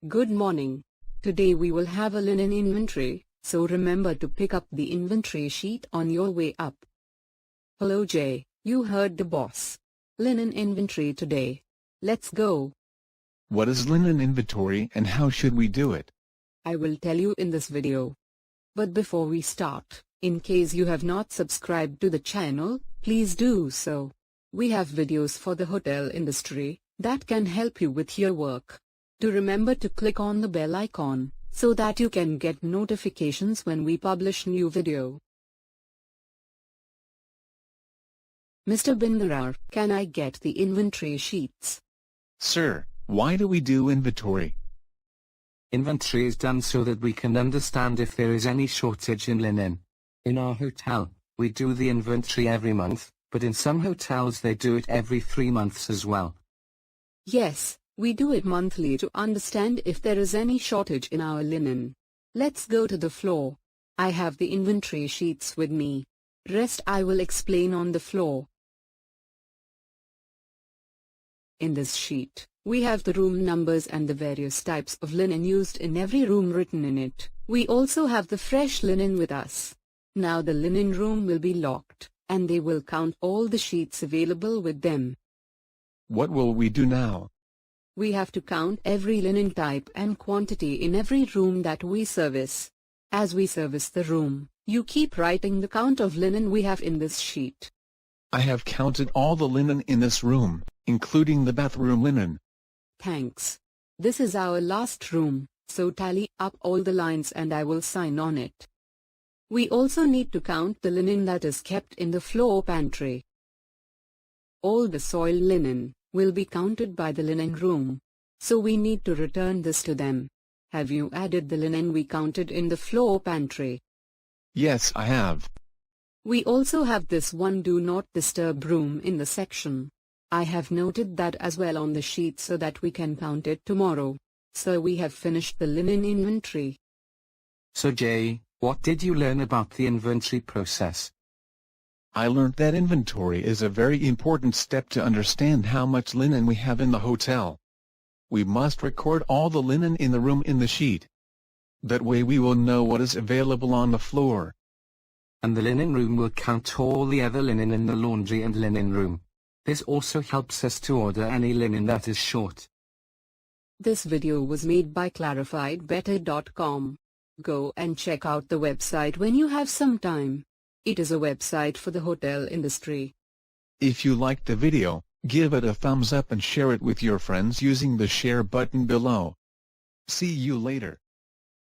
Good morning. Today we will have a linen inventory, so remember to pick up the inventory sheet on your way up. Hello Jay, you heard the boss. Linen inventory today. Let's go. What is linen inventory and how should we do it? I will tell you in this video. But before we start, in case you have not subscribed to the channel, please do so. We have videos for the hotel industry that can help you with your work. Do remember to click on the bell icon, so that you can get notifications when we publish new video. Mr. Bindarar, can I get the inventory sheets? Sir, why do we do inventory? Inventory is done so that we can understand if there is any shortage in linen. In our hotel, we do the inventory every month, but in some hotels they do it every 3 months as well. Yes, we do it monthly to understand if there is any shortage in our linen. Let's go to the floor. I have the inventory sheets with me. Rest I will explain on the floor. In this sheet, we have the room numbers and the various types of linen used in every room written in it. We also have the fresh linen with us. Now the linen room will be locked, and they will count all the sheets available with them. What will we do now? We have to count every linen type and quantity in every room that we service. As we service the room, you keep writing the count of linen we have in this sheet. I have counted all the linen in this room, including the bathroom linen. Thanks. This is our last room, so tally up all the lines and I will sign on it. We also need to count the linen that is kept in the floor pantry. All the soiled linen will be counted by the linen room, so we need to return this to them. Have you added the linen we counted in the floor pantry? Yes, I have. We also have this one do not disturb room in the section. I have noted that as well on the sheet so that we can count it tomorrow. So we have finished the linen inventory. So Jay, what did you learn about the inventory process? I learned that inventory is a very important step to understand how much linen we have in the hotel. We must record all the linen in the room in the sheet. That way we will know what is available on the floor. And the linen room will count all the other linen in the laundry and linen room. This also helps us to order any linen that is short. This video was made by clarifiedbetter.com. Go and check out the website when you have some time. It is a website for the hotel industry. If you liked the video, give it a thumbs up and share it with your friends using the share button below. See you later.